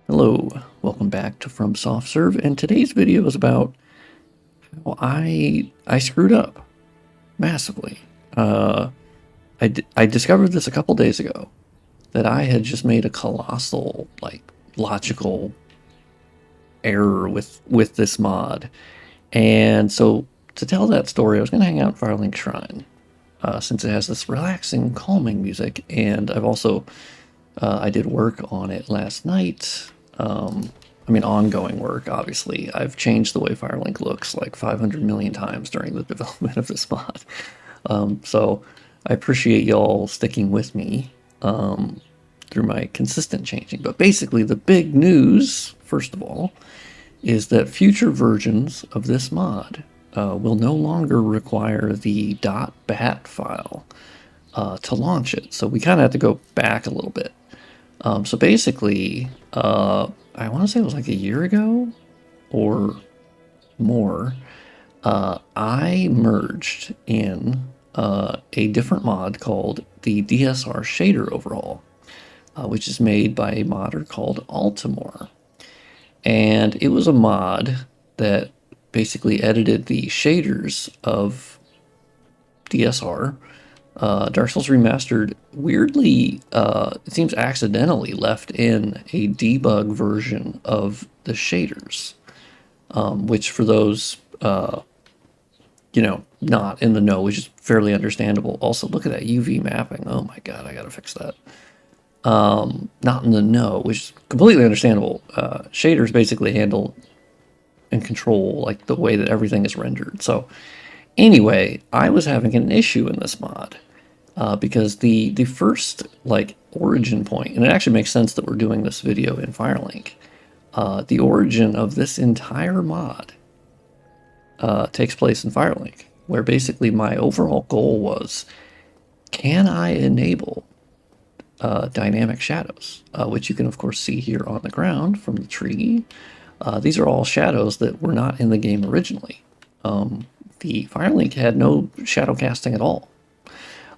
Hello, welcome back to From Soft Serve, and today's video is about how I screwed up massively. I discovered this a couple days ago, that I had just made a colossal, logical error with this mod. And so to tell that story, I was going to hang out in Firelink Shrine, since it has this relaxing, calming music, and I've also I did work on it last night. Ongoing work, obviously. I've changed the way Firelink looks like 500 million times during the development of this mod. So I appreciate y'all sticking with me through my consistent changing. But basically, the big news, first of all, is that future versions of this mod will no longer require the .bat file to launch it. So we kind of have to go back a little bit. So basically, I want to say it was like a year ago or more, I merged in a different mod called the DSR Shader Overhaul, which is made by a modder called Altimore. And it was a mod that basically edited the shaders of DSR. Dark Souls Remastered, weirdly, it seems accidentally left in a debug version of the shaders, which for those, not in the know, which is fairly understandable. Also, look at that UV mapping. Oh my god, I gotta fix that. Not in the know, which is completely understandable. Shaders basically handle and control like the way that everything is rendered. So anyway, I was having an issue in this mod. Because the first origin point, and it actually makes sense that we're doing this video in Firelink, the origin of this entire mod takes place in Firelink, where basically my overall goal was, can I enable dynamic shadows, which you can of course see here on the ground from the tree. These are all shadows that were not in the game originally. The Firelink had no shadow casting at all.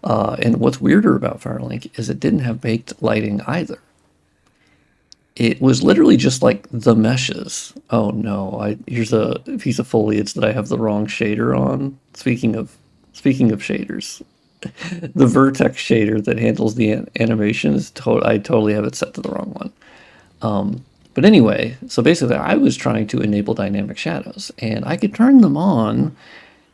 And what's weirder about Firelink is it didn't have baked lighting either. It was literally just like the meshes. Oh no, here's a piece of foliage that I have the wrong shader on. Speaking of shaders, the vertex shader that handles the animation is I totally have it set to the wrong one. But anyway, so basically I was trying to enable dynamic shadows, and I could turn them on,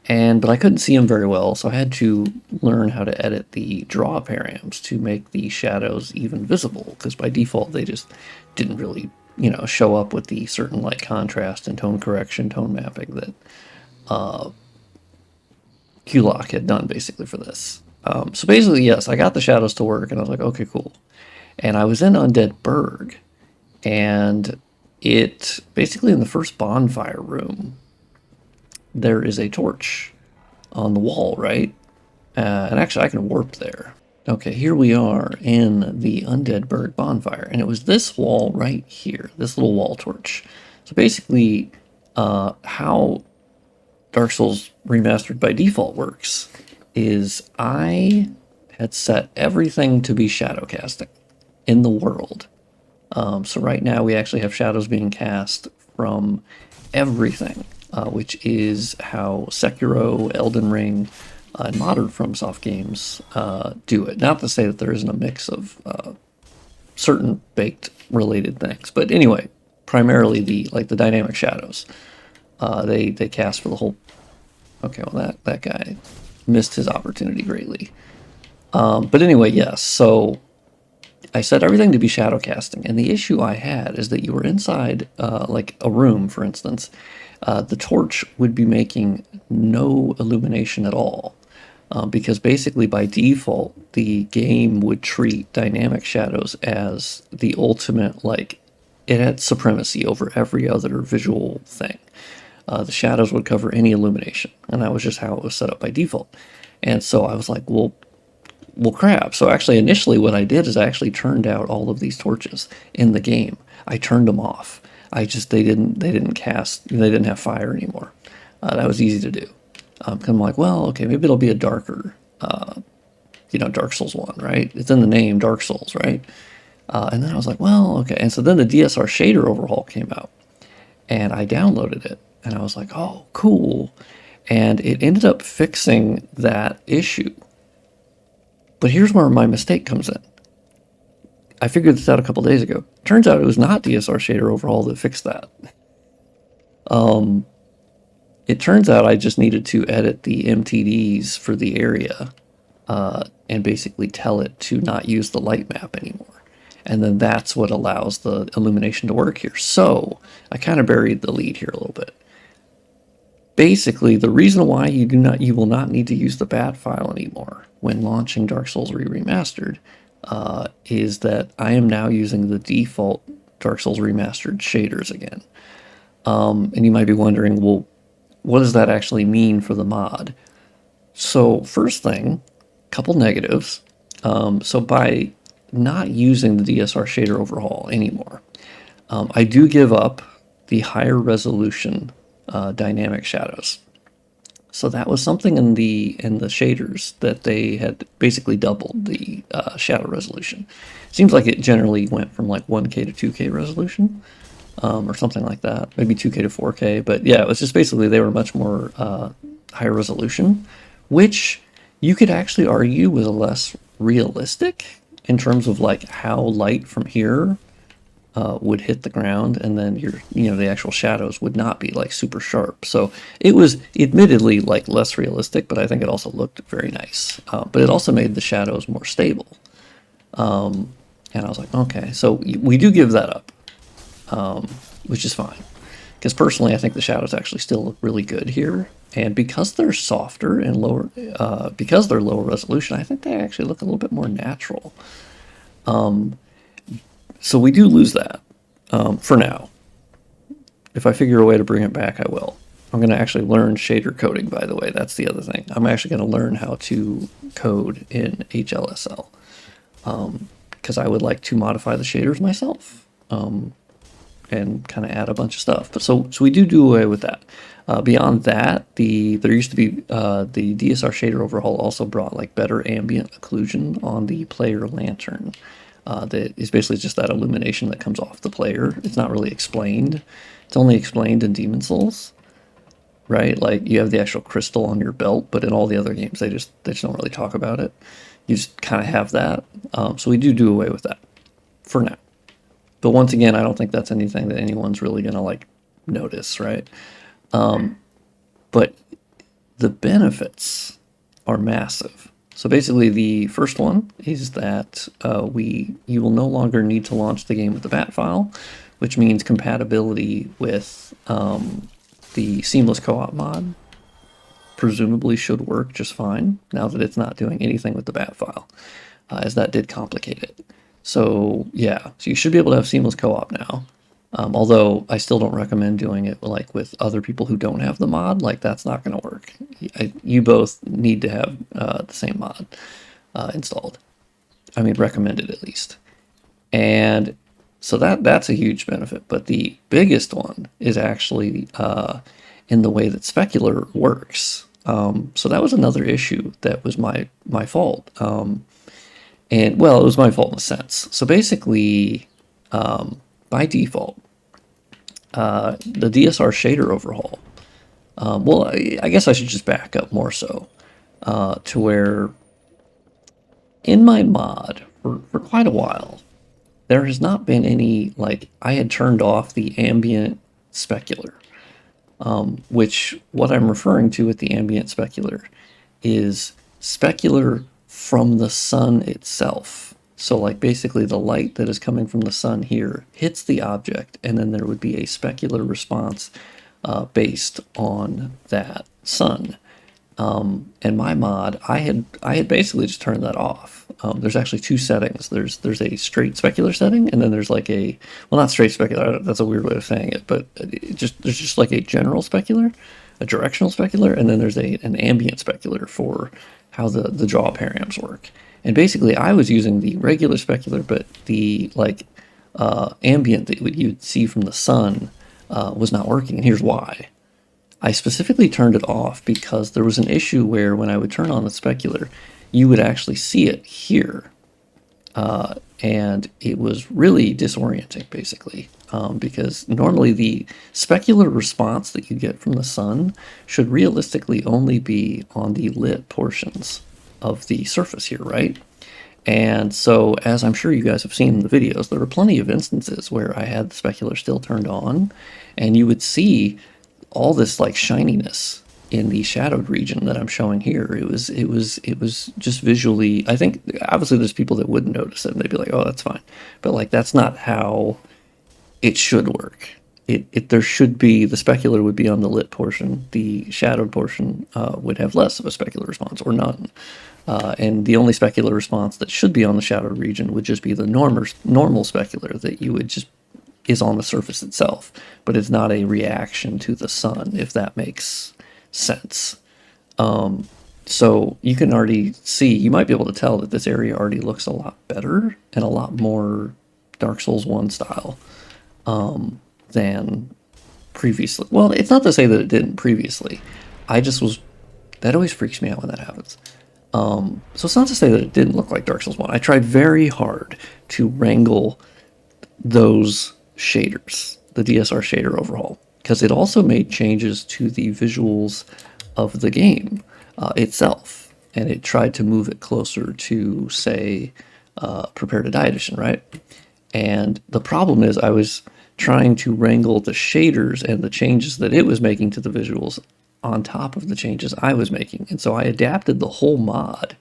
but I couldn't see them very well, so I had to learn how to edit the draw params to make the shadows even visible, because by default they just didn't really, show up with the certain light contrast and tone correction, tone mapping that QLock had done basically for this. So basically, yes, I got the shadows to work, and I was like, okay, cool. And I was in Undead Burg, and it basically in the first bonfire room, there is a torch on the wall, right? And actually, I can warp there. Okay, here we are in the Undead Burg bonfire, and it was this wall right here, this little wall torch. So basically, how Dark Souls Remastered by default works is I had set everything to be shadow casting in the world. So right now we actually have shadows being cast from everything. Which is how Sekiro, Elden Ring, and modern FromSoft games do it. Not to say that there isn't a mix of certain baked related things, but anyway, primarily the dynamic shadows. They cast for the whole. Okay, well that guy missed his opportunity greatly. But anyway, yes. So I set everything to be shadow casting, and the issue I had is that you were inside like a room, for instance. The torch would be making no illumination at all, because basically by default the game would treat dynamic shadows as the ultimate, it had supremacy over every other visual thing. The shadows would cover any illumination, and that was just how it was set up by default. And so I was like, well crap. So actually initially what I did is I actually turned out all of these torches in the game. I turned them off. They didn't cast, they didn't have fire anymore. That was easy to do. I'm like, well, okay, maybe it'll be a darker, Dark Souls 1, right? It's in the name, Dark Souls, right? And then I was like, well, okay. And so then the DSR Shader Overhaul came out, and I downloaded it, and I was like, oh, cool. And it ended up fixing that issue. But here's where my mistake comes in. I figured this out a couple days ago. Turns out it was not DSR Shader Overhaul that fixed that. It turns out I just needed to edit the MTDs for the area and basically tell it to not use the light map anymore. And then that's what allows the illumination to work here. So I kind of buried the lead here a little bit. Basically, the reason why you will not need to use the bat file anymore when launching Dark Souls Re-Remastered is that I am now using the default Dark Souls Remastered shaders again. And you might be wondering, well, what does that actually mean for the mod? So first thing, couple negatives. So by not using the DSR Shader Overhaul anymore, I do give up the higher resolution dynamic shadows. So that was something in the shaders that they had basically doubled the shadow resolution. Seems like it generally went from like 1K to 2K resolution, or something like that, maybe 2K to 4K. But yeah, it was just basically they were much more higher resolution, which you could actually argue was less realistic in terms of like how light from here would hit the ground, and then the actual shadows would not be like super sharp. So it was admittedly like less realistic, but I think it also looked very nice. But it also made the shadows more stable. And I was like, okay, so we do give that up, which is fine. Because personally, I think the shadows actually still look really good here. And because they're softer and lower, because they're lower resolution, I think they actually look a little bit more natural. So we do lose that for now. If I figure a way to bring it back, I will. I'm going to actually learn shader coding, by the way. That's the other thing. I'm actually going to learn how to code in HLSL because I would like to modify the shaders myself and kind of add a bunch of stuff. But so we do away with that. Beyond that, there used to be the DSR Shader Overhaul also brought like better ambient occlusion on the player lantern. That is basically just that illumination that comes off the player. It's not really explained. It's only explained in Demon Souls, right? Like you have the actual crystal on your belt, but in all the other games they just don't really talk about it. You just kind of have that. So we do away with that for now. But once again, I don't think that's anything that anyone's really gonna like notice, right? But the benefits are massive. So basically, the first one is that you will no longer need to launch the game with the bat file, which means compatibility with the seamless co-op mod presumably should work just fine now that it's not doing anything with the bat file, as that did complicate it. So yeah, so you should be able to have seamless co-op now. Although I still don't recommend doing it like with other people who don't have the mod. Like that's not going to work. You both need to have the same mod installed. I mean, recommended at least. And so that's a huge benefit. But the biggest one is actually in the way that specular works. So that was another issue that was my fault. And well, it was my fault in a sense. So basically, by default, the DSR Shader Overhaul. Well, I guess I should just back up more so to where in my mod for quite a while, there has not been any, like, I had turned off the ambient specular, which what I'm referring to with the ambient specular is specular from the sun itself. So like basically the light that is coming from the sun here hits the object, and then there would be a specular response based on that sun. And my mod, I had basically just turned that off. There's actually two settings. There's a straight specular setting, and then there's like a, well, not straight specular. That's a weird way of saying it, but there's just like a general specular, a directional specular, and then there's an ambient specular for how the draw params work. And basically, I was using the regular specular, but the like ambient that you'd see from the sun was not working. And here's why. I specifically turned it off because there was an issue where when I would turn on the specular, you would actually see it here. and it was really disorienting, basically, because normally the specular response that you get from the sun should realistically only be on the lit portions of the surface here, right? And so, as I'm sure you guys have seen in the videos, there were plenty of instances where I had the specular still turned on, and you would see all this like shininess in the shadowed region that I'm showing here. It was just visually. I think obviously there's people that wouldn't notice it and they'd be like, "Oh, that's fine," but like that's not how it should work. There should be the specular would be on the lit portion. The shadowed portion would have less of a specular response or none. And the only specular response that should be on the shadowed region would just be the normal specular that you would just is on the surface itself, but it's not a reaction to the sun, if that makes sense. So you can already see, you might be able to tell that this area already looks a lot better and a lot more Dark Souls 1 style than previously. Well, it's not to say that it didn't previously. I just was, that always freaks me out when that happens. So it's not to say that it didn't look like Dark Souls 1. I tried very hard to wrangle those shaders, the DSR Shader Overhaul, because it also made changes to the visuals of the game itself, and it tried to move it closer to, say, Prepare to Die Edition, right? And the problem is I was trying to wrangle the shaders and the changes that it was making to the visuals on top of the changes I was making. And so I adapted the whole mod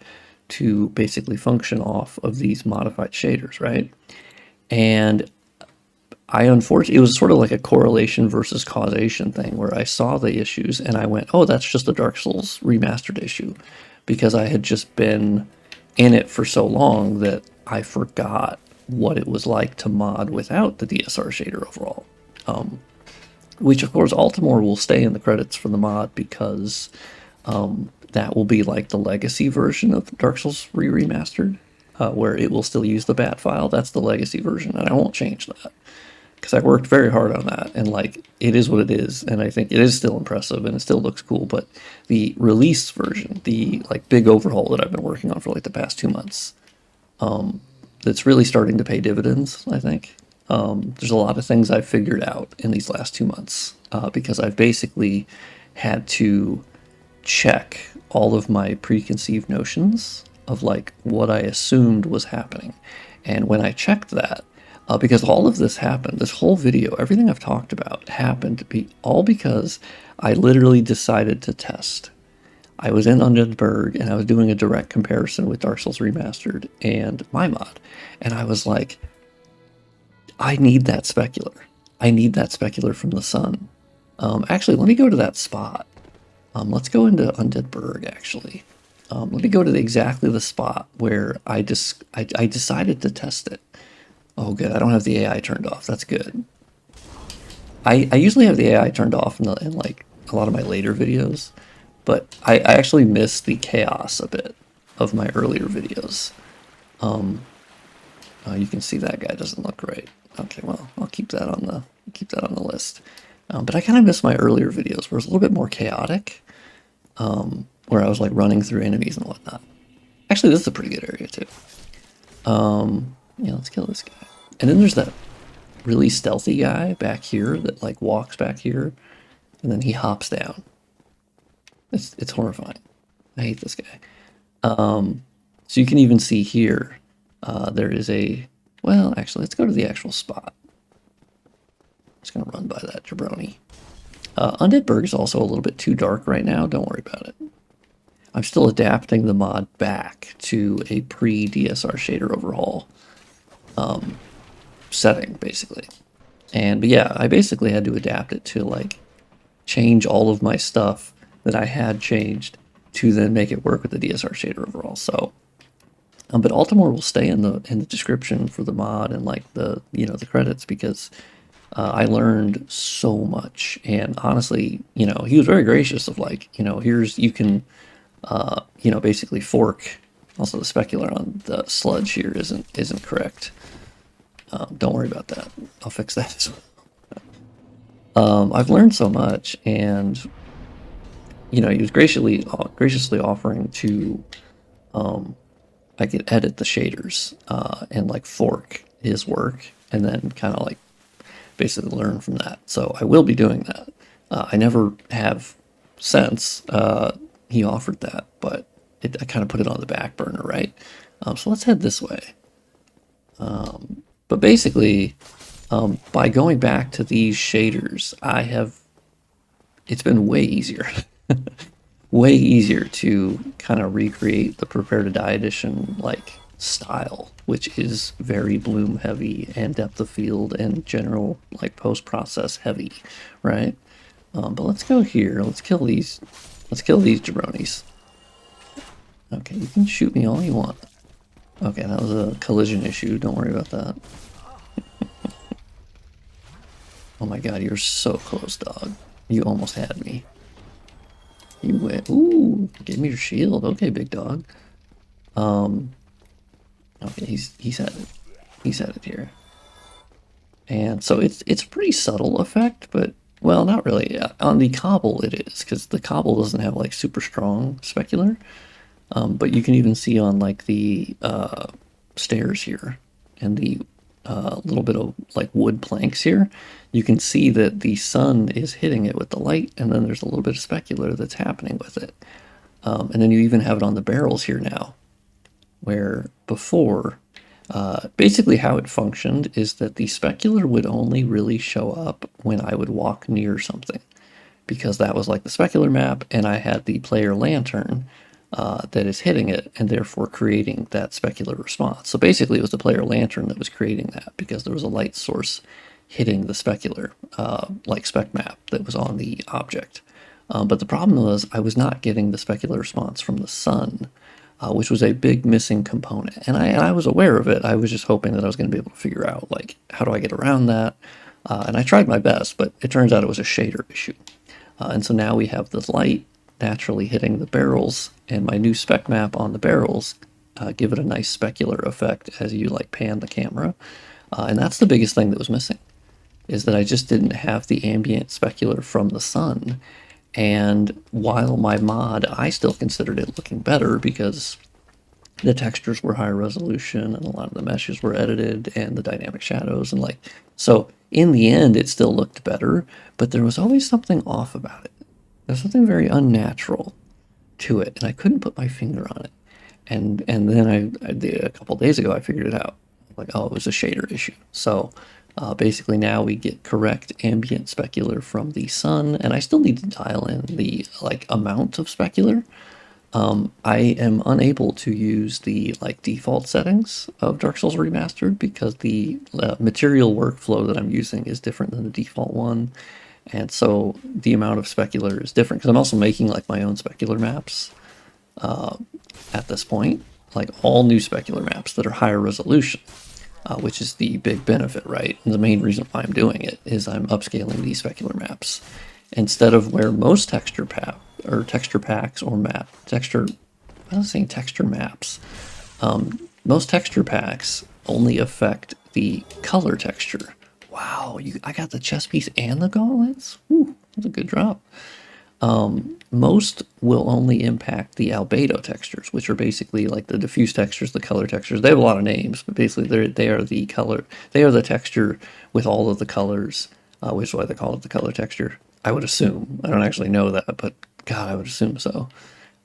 to basically function off of these modified shaders, right? And I unfortunately, it was sort of like a correlation versus causation thing where I saw the issues and I went, oh, that's just a Dark Souls Remastered issue, because I had just been in it for so long that I forgot what it was like to mod without the DSR Shader Overhaul. Which of course Altamore will stay in the credits for the mod because that will be like the legacy version of Dark Souls Re-Remastered, where it will still use the bat file. That's the legacy version, and I won't change that because I worked very hard on that, and like it is what it is, and I think it is still impressive and it still looks cool. But the release version, the like big overhaul that I've been working on for like the past 2 months, that's really starting to pay dividends, I think. There's a lot of things I've figured out in these last 2 months because I've basically had to check all of my preconceived notions of like what I assumed was happening. And when I checked that, because all of this happened, this whole video, everything I've talked about happened to be all because I literally decided to test. I was in Undead and I was doing a direct comparison with Dark Souls Remastered and my mod. And I was like, I need that specular. I need that specular from the sun. Actually, let me go to that spot. Let's go into Undead, actually. Let me go to exactly the spot where I decided to test it. Oh, good. I don't have the AI turned off. That's good. I usually have the AI turned off in like a lot of my later videos, but I actually miss the chaos a bit of my earlier videos. You can see that guy doesn't look right. Okay, well, I'll keep that on the list. But I kind of miss my earlier videos where it was a little bit more chaotic, where I was like running through enemies and whatnot. Actually, this is a pretty good area too. Yeah, let's kill this guy. And then there's that really stealthy guy back here that like walks back here, and then he hops down. It's horrifying. I hate this guy. So you can even see here, there is a, well, actually, let's go to the actual spot. I'm just gonna run by that jabroni. Undead is also a little bit too dark right now. Don't worry about it. I'm still adapting the mod back to a pre-DSR Shader Overhaul setting, basically. But yeah, I basically had to adapt it to like change all of my stuff that I had changed to then make it work with the DSR Shader Overhaul. So, but Altamore will stay in the description for the mod and like the the credits because I learned so much. And honestly, he was very gracious of like here's you can basically fork. Also, the specular on the sludge here isn't correct. Don't worry about that. I'll fix that as well. I've learned so much, and he was graciously offering to I could edit the shaders and like fork his work and then kind of like basically learn from that. So I will be doing that. I never have since he offered that, but I kind of put it on the back burner, right? So let's head this way. But basically, by going back to these shaders, it's been way easier. Way easier to kind of recreate the Prepare to Die edition like style, which is very bloom heavy and depth of field and general like post-process heavy, right? But let's go here. Let's kill these jabronis. Okay, you can shoot me all you want. Okay, that was a collision issue. Don't worry about that. Oh my god, you're so close, dog. You almost had me. You went. Ooh, give me your shield. Okay, big dog. Okay, he's had it. He's had it here. And so it's a pretty subtle effect, but well, not really. On the cobble it is, because the cobble doesn't have like super strong specular. But you can even see on like the stairs here and the little bit of like wood planks here, you can see that the sun is hitting it with the light, and then there's a little bit of specular that's happening with it. And then you even have it on the barrels here now, where before, basically how it functioned is that the specular would only really show up when I would walk near something, because that was like the specular map, and I had the player lantern that is hitting it and therefore creating that specular response. So basically it was the player lantern that was creating that, because there was a light source hitting the specular, like spec map that was on the object. But the problem was I was not getting the specular response from the sun, which was a big missing component. And I was aware of it. I was just hoping that I was going to be able to figure out, like, how do I get around that? And I tried my best, but it turns out it was a shader issue. And so now we have the light naturally hitting the barrels, and my new spec map on the barrels give it a nice specular effect as you like pan the camera. And that's the biggest thing that was missing, is that I just didn't have the ambient specular from the sun. And while my mod, I still considered it looking better because the textures were higher resolution and a lot of the meshes were edited and the dynamic shadows and like, so in the end it still looked better, but there was always something off about it. There's something very unnatural to it, and I couldn't put my finger on it. And then I did, a couple days ago I figured it out. Like, oh, it was a shader issue. So basically now we get correct ambient specular from the sun, and I still need to dial in the like amount of specular. I am unable to use the like default settings of Dark Souls Remastered because the material workflow that I'm using is different than the default one. And so the amount of specular is different, because I'm also making like my own specular maps at this point, like all new specular maps that are higher resolution, which is the big benefit, right? And the main reason why I'm doing it is I'm upscaling these specular maps instead of where most texture packs or map texture. I was saying texture maps. Most texture packs only affect the color texture. Wow, I got the chest piece and the gauntlets? Whew, that's a good drop. Most will only impact the albedo textures, which are basically like the diffuse textures, the color textures. They have a lot of names, but basically they are the color. They are the texture with all of the colors, which is why they call it the color texture. I would assume. I don't actually know that, but God, I would assume so.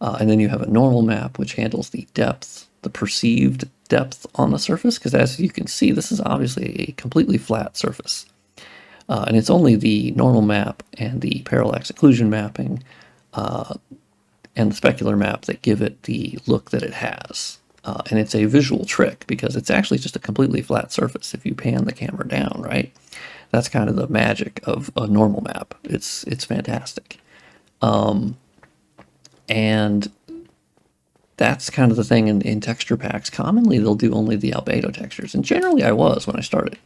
And then you have a normal map, which handles the depth, the perceived depth on the surface, because as you can see, this is obviously a completely flat surface. And it's only the normal map and the parallax occlusion mapping and the specular map that give it the look that it has. And it's a visual trick because it's actually just a completely flat surface if you pan the camera down, right? That's kind of the magic of a normal map. It's fantastic. And that's kind of the thing in texture packs. Commonly, they'll do only the albedo textures, and generally I was when I started.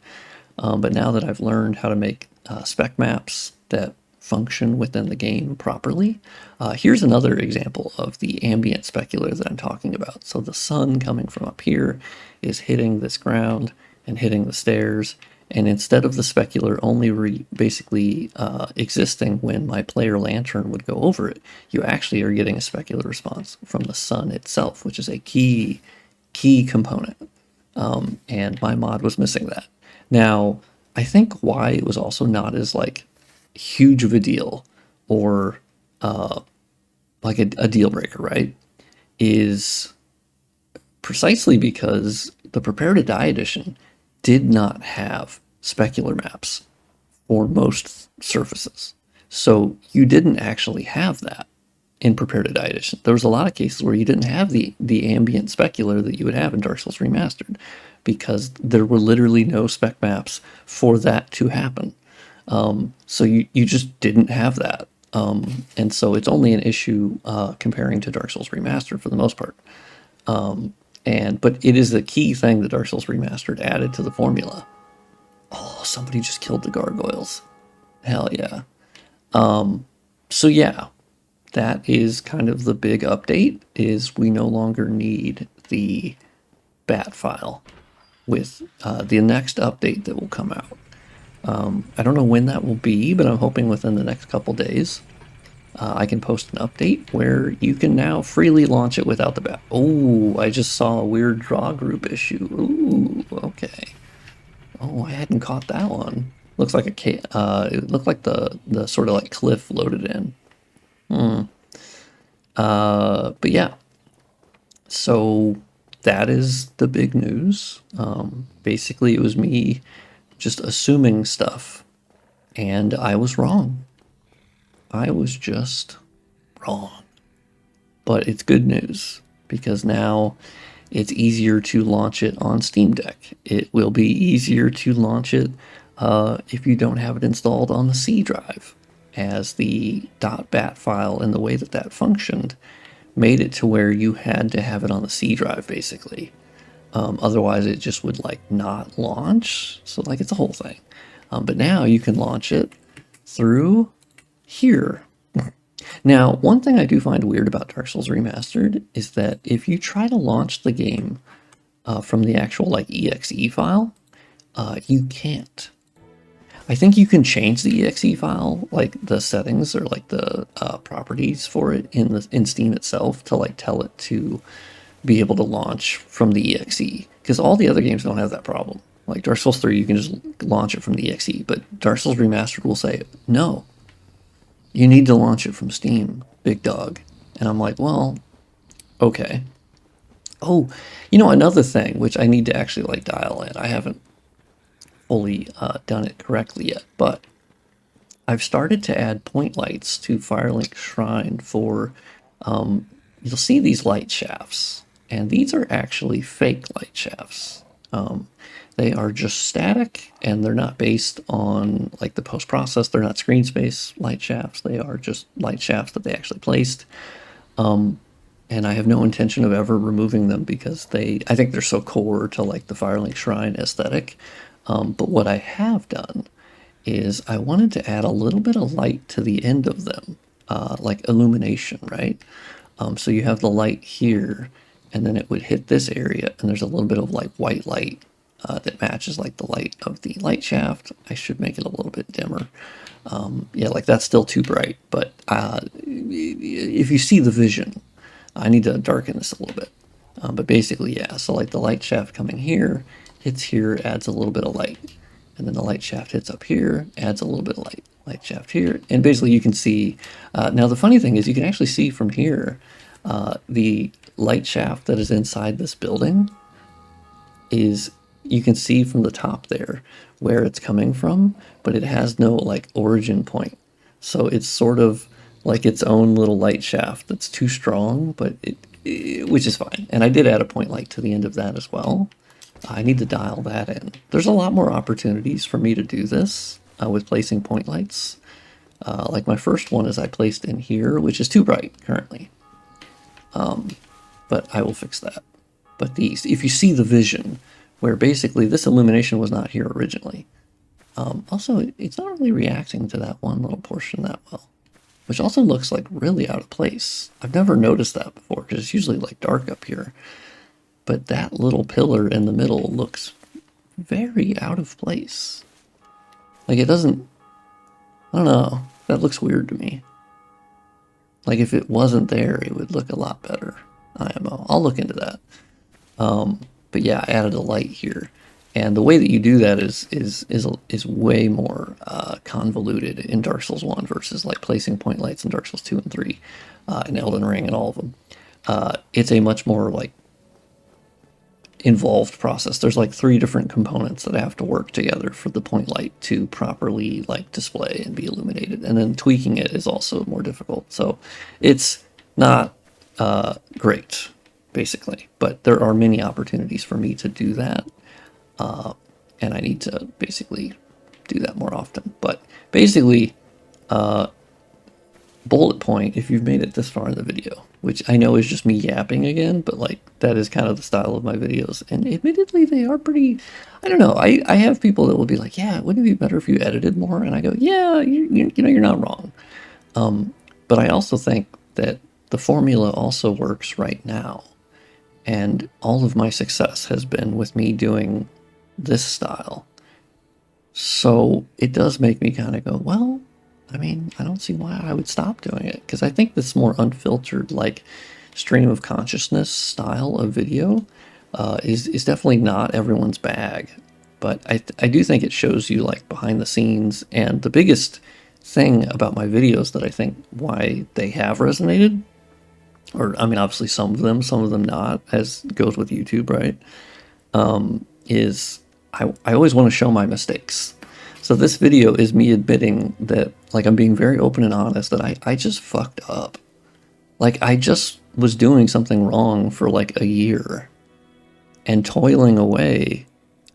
But now that I've learned how to make spec maps that function within the game properly, here's another example of the ambient specular that I'm talking about. So the sun coming from up here is hitting this ground and hitting the stairs, and instead of the specular only basically existing when my player lantern would go over it, you actually are getting a specular response from the sun itself, which is a key key component. And my mod was missing that. Now, I think why it was also not as like huge of a deal or like a deal breaker, right? Is precisely because the Prepare to Die edition did not have specular maps for most surfaces. So you didn't actually have that in Prepare to Die edition. There was a lot of cases where you didn't have the ambient specular that you would have in Dark Souls Remastered because there were literally no spec maps for that to happen. So you just didn't have that. And so it's only an issue comparing to Dark Souls Remastered for the most part. But it is the key thing that Dark Souls Remastered added to the formula. Oh, somebody just killed the gargoyles. Hell yeah. So yeah, that is kind of the big update, is we no longer need the bat file with the next update that will come out. I don't know when that will be, but I'm hoping within the next couple days. I can post an update where you can now freely launch it without the bat. Oh, I just saw a weird draw group issue. Ooh, okay. Oh, I hadn't caught that one. Looks like it looked like the sort of like cliff loaded in. But yeah. So that is the big news. Basically, it was me just assuming stuff, and I was wrong. I was just wrong. But it's good news because now it's easier to launch it on Steam Deck. It will be easier to launch it if you don't have it installed on the C drive, as the .bat file and the way that that functioned made it to where you had to have it on the C drive basically. Otherwise it just would like not launch. So like it's a whole thing. But now you can launch it through here. Now, one thing I do find weird about Dark Souls Remastered is that if you try to launch the game from the actual like exe file, you can't. I think you can change the exe file, like the settings or like the properties for it in Steam itself to like tell it to be able to launch from the exe, because all the other games don't have that problem. Like Dark Souls 3, you can just launch it from the exe, but Dark Souls Remastered will say, no, you need to launch it from Steam, big dog. And I'm like, well, okay. Oh, another thing, which I need to actually like dial in. I haven't fully done it correctly yet, but I've started to add point lights to Firelink Shrine for, you'll see these light shafts, and these are actually fake light shafts. They are just static, and they're not based on like the post-process. They're not screen space light shafts. They are just light shafts that they actually placed. And I have no intention of ever removing them because I think they're so core to like the Firelink Shrine aesthetic. But what I have done is I wanted to add a little bit of light to the end of them, like illumination, right? So you have the light here, and then it would hit this area, and there's a little bit of like white light that matches like the light of the light shaft. I should make it a little bit dimmer. Yeah, like that's still too bright, but if you see the vision, I need to darken this a little bit. But basically, yeah, so like the light shaft coming here, hits here, adds a little bit of light. And then the light shaft hits up here, adds a little bit of light. Light shaft here. And basically you can see, now the funny thing is you can actually see from here, the light shaft that is inside this building is, you can see from the top there where it's coming from, but it has no like origin point. So it's sort of like its own little light shaft that's too strong, but which is fine. And I did add a point light to the end of that as well. I need to dial that in. There's a lot more opportunities for me to do this with placing point lights. Like my first one is I placed in here, which is too bright currently. But I will fix that. But if you see the vision, where basically this illumination was not here originally. Also, it's not really reacting to that one little portion that well, which also looks like really out of place. I've never noticed that before, because it's usually like dark up here. But that little pillar in the middle looks very out of place. Like it doesn't, I don't know, that looks weird to me. Like if it wasn't there, it would look a lot better. IMO, I'll look into that. But yeah, I added a light here, and the way that you do that is way more convoluted in Dark Souls 1 versus like placing point lights in Dark Souls 2 and 3, and Elden Ring and all of them. It's a much more like involved process. There's like 3 different components that have to work together for the point light to properly like display and be illuminated, and then tweaking it is also more difficult. So it's not great, basically, but there are many opportunities for me to do that, and I need to basically do that more often. But basically, bullet point, if you've made it this far in the video, which I know is just me yapping again, but like that is kind of the style of my videos, and admittedly they are pretty, I don't know, I have people that will be like, yeah, wouldn't it be better if you edited more? And I go, yeah, you know, you're not wrong. But I also think that the formula also works right now, and all of my success has been with me doing this style. So it does make me kind of go, well, I mean, I don't see why I would stop doing it, because I think this more unfiltered, like stream of consciousness style of video is definitely not everyone's bag. But I do think it shows you like behind the scenes, and the biggest thing about my videos that I think why they have resonated, or I mean, obviously some of them not, as goes with YouTube, right? Is I always want to show my mistakes. So this video is me admitting that, like, I'm being very open and honest that I just fucked up. Like, I just was doing something wrong for like a year and toiling away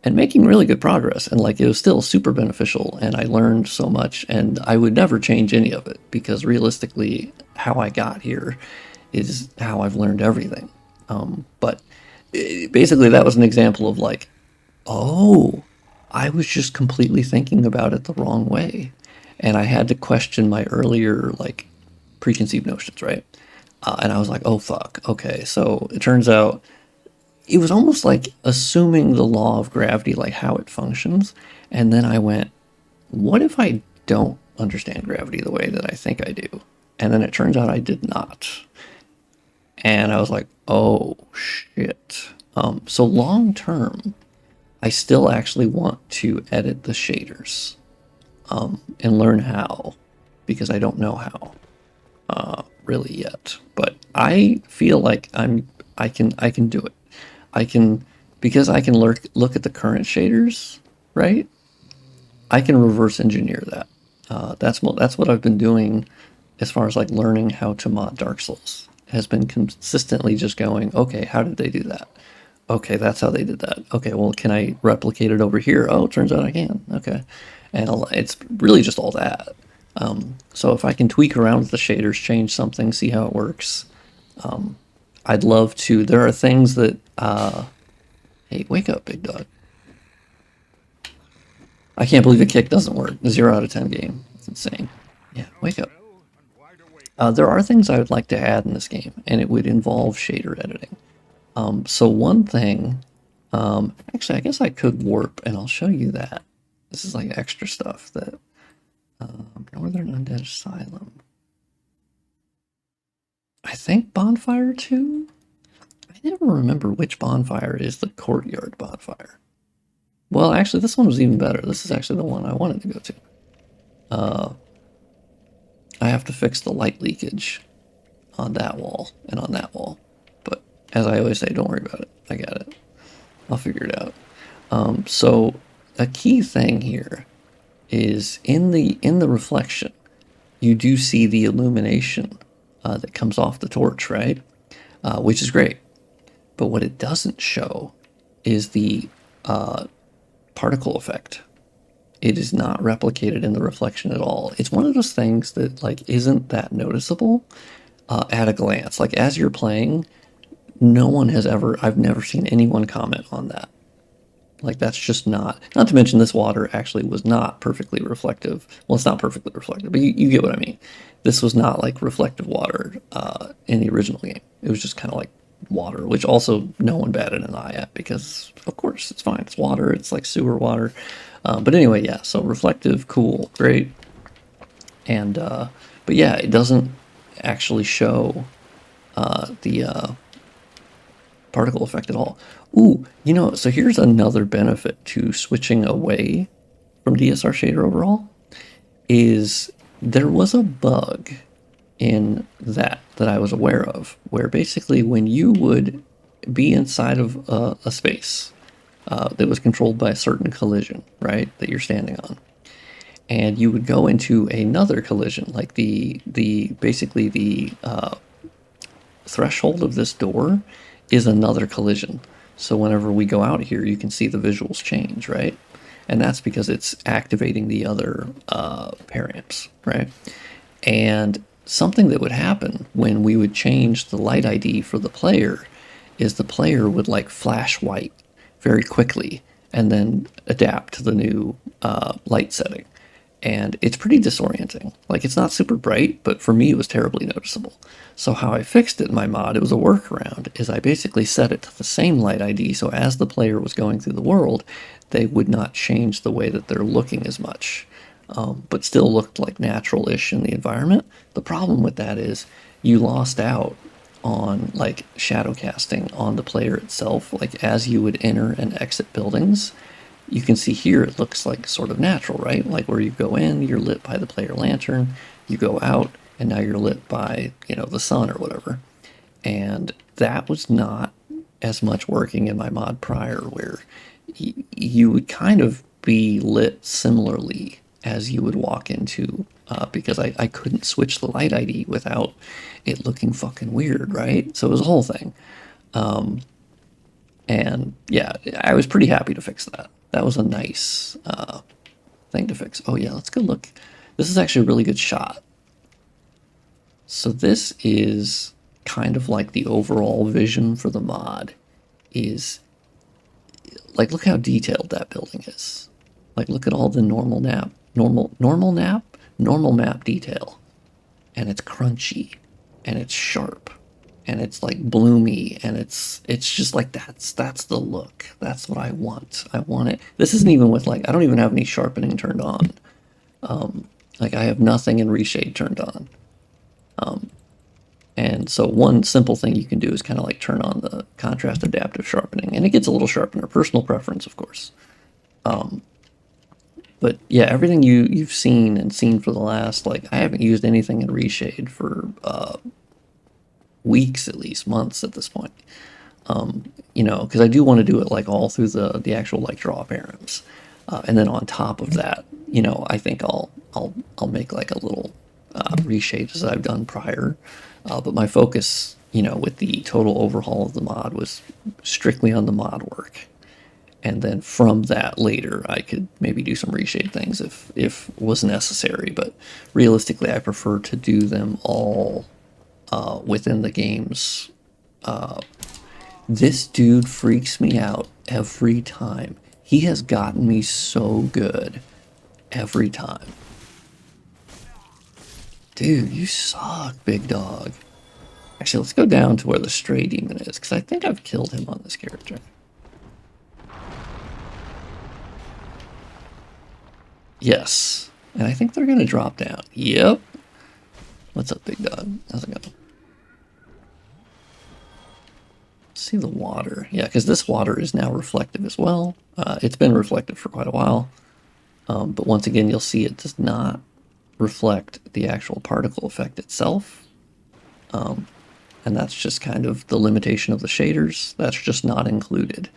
and making really good progress. And like, it was still super beneficial, and I learned so much, and I would never change any of it, because realistically, how I got here is how I've learned everything. But basically that was an example of like, oh, I was just completely thinking about it the wrong way. And I had to question my earlier, like, preconceived notions, right? And I was like, oh, fuck. Okay, so it turns out it was almost like assuming the law of gravity, like how it functions. And then I went, what if I don't understand gravity the way that I think I do? And then it turns out I did not. And I was like, oh, shit. So long term, I still actually want to edit the shaders and learn how, because I don't know how really yet. But I feel like I can do it. I can, because I can look at the current shaders, right? I can reverse engineer that. That's what I've been doing as far as like learning how to mod Dark Souls. Has been consistently just going, okay, how did they do that? Okay, that's how they did that. Okay, well, can I replicate it over here? Oh, it turns out I can. Okay. And it's really just all that. So if I can tweak around with the shaders, change something, see how it works, I'd love to. There are things that, hey, wake up, big dog. I can't believe the kick doesn't work. 0 out of 10 game. It's insane. Yeah, wake up. There are things I would like to add in this game, and it would involve shader editing. So one thing, actually, I guess I could warp, and I'll show you that. This is like extra stuff that, Northern Undead Asylum. I think Bonfire 2? I never remember which bonfire is the courtyard bonfire. Well, actually, this one was even better. This is actually the one I wanted to go to. I have to fix the light leakage on that wall and on that wall. But as I always say, don't worry about it. I got it. I'll figure it out. So a key thing here is in the reflection, you do see the illumination that comes off the torch, right? Which is great. But what it doesn't show is the particle effect. It is not replicated in the reflection at all. It's one of those things that like isn't that noticeable at a glance. Like as you're playing, no one has ever, I've never seen anyone comment on that. Like that's just not to mention this water actually was not perfectly reflective. Well, it's not perfectly reflective, but you get what I mean. This was not like reflective water in the original game. It was just kind of like water, which also no one batted an eye at, because of course it's fine. It's water. It's like sewer water. But anyway, yeah, so reflective, cool, great. And, but yeah, it doesn't actually show the particle effect at all. Ooh, you know, so here's another benefit to switching away from DSR Shader Overhaul, is there was a bug in that I was aware of, where basically when you would be inside of a space that was controlled by a certain collision, right, that you're standing on, and you would go into another collision, like the basically the threshold of this door is another collision. So whenever we go out here, you can see the visuals change, right? And that's because it's activating the other paramps, right? And something that would happen when we would change the light ID for the player is the player would like flash white very quickly and then adapt to the new light setting. And it's pretty disorienting. Like, it's not super bright, but for me it was terribly noticeable. So how I fixed it in my mod, it was a workaround, is I basically set it to the same light ID, so as the player was going through the world, they would not change the way that they're looking as much, but still looked like natural-ish in the environment. The problem with that is you lost out on like shadow casting on the player itself. Like, as you would enter and exit buildings, you can see here it looks like sort of natural, right? Like where you go in, you're lit by the player lantern, you go out, and now you're lit by, you know, the sun or whatever. And that was not as much working in my mod prior, where you would kind of be lit similarly as you would walk into, because I couldn't switch the light ID without it looking fucking weird, right? So it was a whole thing. And yeah, I was pretty happy to fix that. That was a nice thing to fix. Oh yeah, let's go look. This is actually a really good shot. So this is kind of like the overall vision for the mod. Is like, look how detailed that building is. Like, look at all the normal map detail, and it's crunchy, and it's sharp, and it's like bloomy, and it's just like that's the look. That's what I want. I want it. This isn't even with like, I don't even have any sharpening turned on. Like, I have nothing in reshade turned on. And so one simple thing you can do is kind of like turn on the contrast adaptive sharpening, and it gets a little sharper. Personal preference, of course. But yeah, everything you've seen for the last, like, I haven't used anything in reshade for weeks, at least months at this point. You know, because I do want to do it like all through the actual like draw params, and then on top of that, you know, I think I'll make like a little reshade as I've done prior. But my focus, you know, with the total overhaul of the mod was strictly on the mod work. And then from that later, I could maybe do some reshade things if was necessary. But realistically, I prefer to do them all within the games. This dude freaks me out every time. He has gotten me so good every time. Dude, you suck, big dog. Actually, let's go down to where the stray demon is, because I think I've killed him on this character. Yes. And I think they're going to drop down. Yep. What's up, big dog? How's it going? See the water. Yeah, because this water is now reflective as well. It's been reflective for quite a while. But once again, you'll see it does not reflect the actual particle effect itself. And that's just kind of the limitation of the shaders. That's just not included.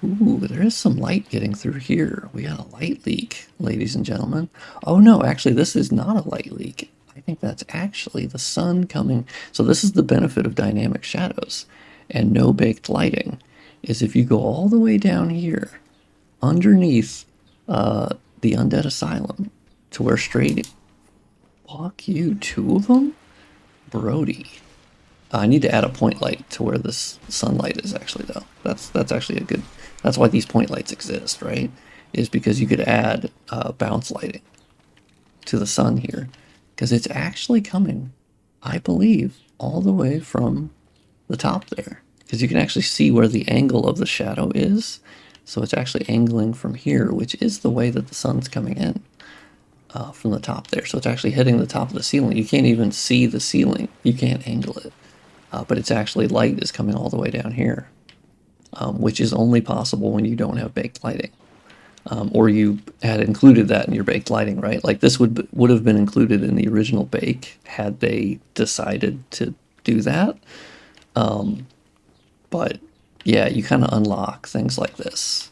Ooh, there is some light getting through here. We got a light leak, ladies and gentlemen. Oh no, actually this is not a light leak. I think that's actually the sun coming. So this is the benefit of dynamic shadows and no baked lighting, is if you go all the way down here underneath the Undead Asylum to where straight... Fuck you, two of them? Brody. I need to add a point light to where this sunlight is actually, though. That's actually a good... That's why these point lights exist, right? Is because you could add bounce lighting to the sun here. Because it's actually coming, I believe, all the way from the top there. Because you can actually see where the angle of the shadow is. So it's actually angling from here, which is the way that the sun's coming in. From the top there. So it's actually hitting the top of the ceiling. You can't even see the ceiling. You can't angle it. But it's actually light is coming all the way down here. which is only possible when you don't have baked lighting. Or you had included that in your baked lighting, right? Like this would have been included in the original bake had they decided to do that. But yeah, you kind of unlock things like this,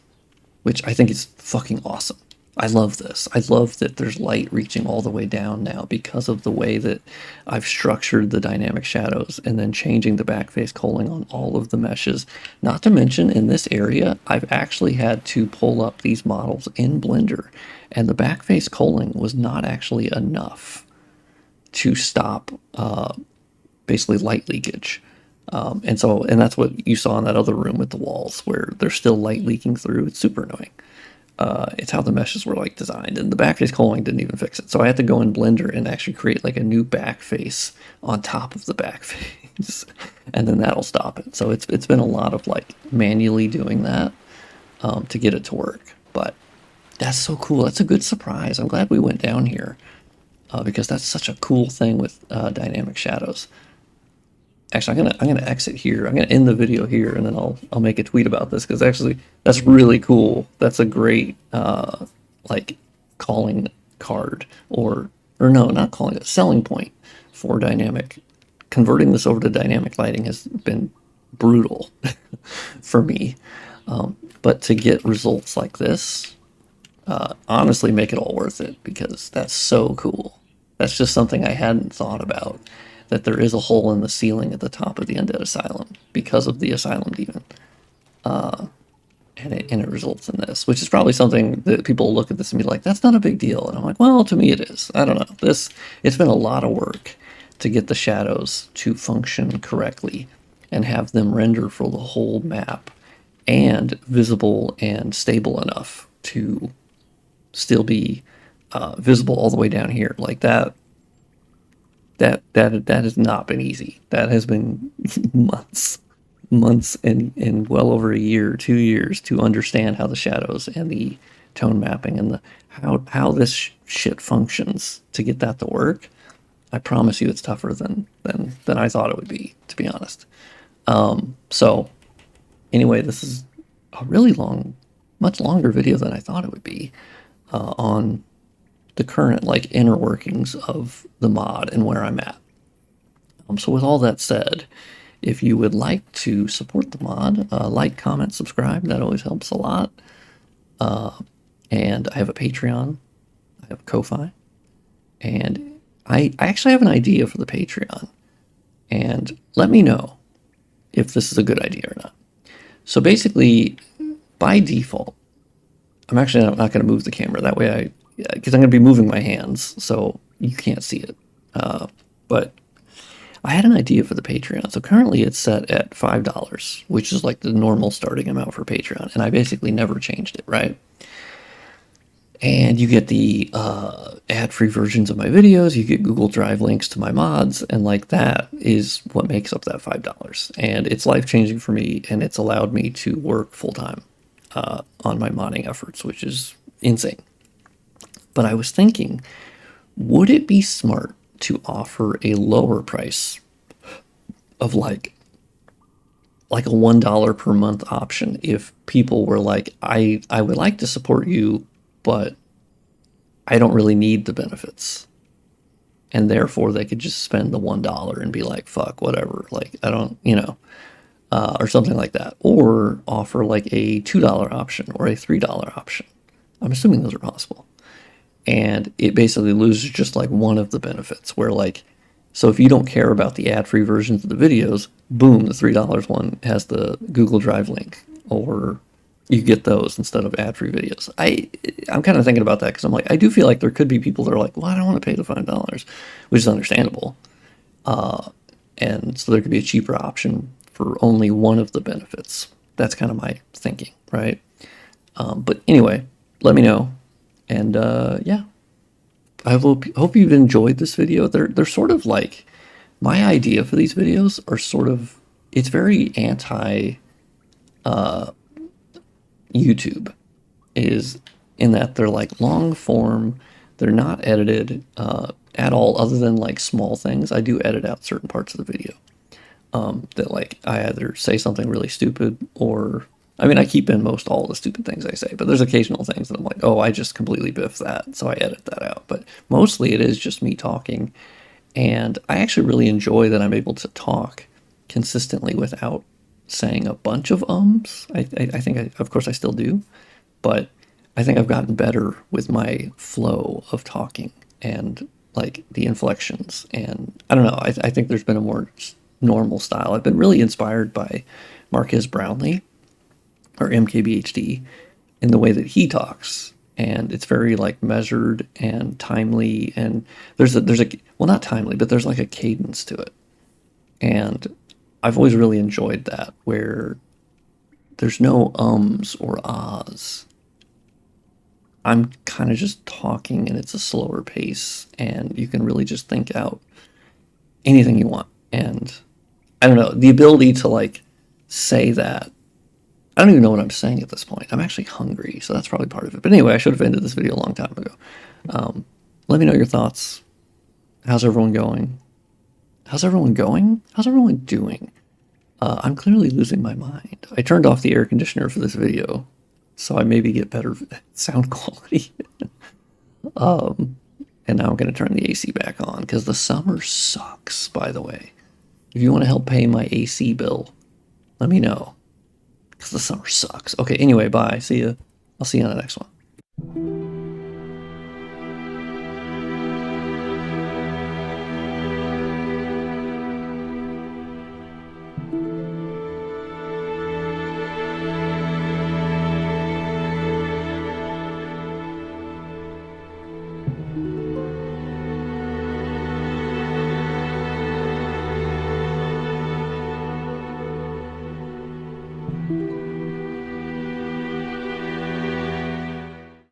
which I think is fucking awesome. I love this. I love that there's light reaching all the way down now because of the way that I've structured the dynamic shadows and then changing the backface culling on all of the meshes. Not to mention in this area, I've actually had to pull up these models in Blender, and the backface culling was not actually enough to stop basically light leakage. And that's what you saw in that other room with the walls where there's still light leaking through. It's super annoying. It's how the meshes were like designed, and the backface culling didn't even fix it. So I had to go in Blender and actually create like a new backface on top of the backface, and then that'll stop it. So it's been a lot of like manually doing that to get it to work. But that's so cool. That's a good surprise. I'm glad we went down here because that's such a cool thing with dynamic shadows. Actually, I'm gonna exit here. I'm gonna end the video here, and then I'll make a tweet about this because actually that's really cool. That's a great like calling card or no, not calling it, selling point for dynamic. Converting this over to dynamic lighting has been brutal for me, but to get results like this, honestly, make it all worth it because that's so cool. That's just something I hadn't thought about, that there is a hole in the ceiling at the top of the Undead Asylum because of the Asylum Demon. And it results in this, which is probably something that people look at this and be like, that's not a big deal. And I'm like, well, to me it is. I don't know. It's been a lot of work to get the shadows to function correctly and have them render for the whole map and visible and stable enough to still be visible all the way down here. Like that has not been easy. That has been months and well over a year, 2 years to understand how the shadows and the tone mapping and the how this shit functions to get that to work. I promise you, it's tougher than I thought it would be, to be honest. So anyway, this is a really long, much longer video than I thought it would be on the current like inner workings of the mod and where I'm at. So with all that said, if you would like to support the mod, like, comment, subscribe. That always helps a lot. And I have a Patreon. I have a Ko-Fi. And I actually have an idea for the Patreon. And let me know if this is a good idea or not. So basically, by default, I'm actually not going to move the camera. That way because I'm going to be moving my hands, so you can't see it. But I had an idea for the Patreon. So currently it's set at $5, which is like the normal starting amount for Patreon. And I basically never changed it, right? And you get the ad-free versions of my videos. You get Google Drive links to my mods. And like that is what makes up that $5. And it's life-changing for me. And it's allowed me to work full-time on my modding efforts, which is insane. But I was thinking, would it be smart to offer a lower price of like a $1 per month option if people were like, I would like to support you, but I don't really need the benefits. And therefore they could just spend the $1 and be like, fuck, whatever. Like, I don't, or something like that. Or offer like a $2 option or a $3 option. I'm assuming those are possible. And it basically loses just like one of the benefits where like, so if you don't care about the ad-free versions of the videos, boom, the $3 one has the Google Drive link, or you get those instead of ad-free videos. I'm kind of thinking about that because I'm like, I do feel like there could be people that are like, well, I don't want to pay the $5, which is understandable. And so there could be a cheaper option for only one of the benefits. That's kind of my thinking, right? But anyway, let me know. And yeah, I hope you've enjoyed this video. They're sort of like, my idea for these videos are sort of, it's very anti YouTube, is in that they're like long form, they're not edited at all other than like small things. I do edit out certain parts of the video. that like I either say something really stupid or I mean I keep in most all the stupid things I say, but there's occasional things that I'm like, oh, I just completely biffed that, so I edit that out. But mostly it is just me talking, and I actually really enjoy that I'm able to talk consistently without saying a bunch of ums. I think of course I still do, but I think I've gotten better with my flow of talking and like the inflections. And I don't know, I think there's been a more normal style. I've been really inspired by Marquez Brownlee or MKBHD in the way that he talks. And it's very like measured and timely. And there's a, well, not timely, but there's like a cadence to it. And I've always really enjoyed that where there's no ums or ahs. I'm kind of just talking and it's a slower pace and you can really just think out anything you want. And I don't know, the ability to like say that. I don't even know what I'm saying at this point. I'm actually hungry, so that's probably part of it. But anyway, I should have ended this video a long time ago. Let me know your thoughts. How's everyone going? How's everyone going? How's everyone doing? I'm clearly losing my mind. I turned off the air conditioner for this video, so I maybe get better sound quality. And now I'm going to turn the AC back on, because the summer sucks, by the way. If you want to help pay my AC bill, let me know. Because the summer sucks. Okay, anyway, bye. See ya. I'll see you on the next one.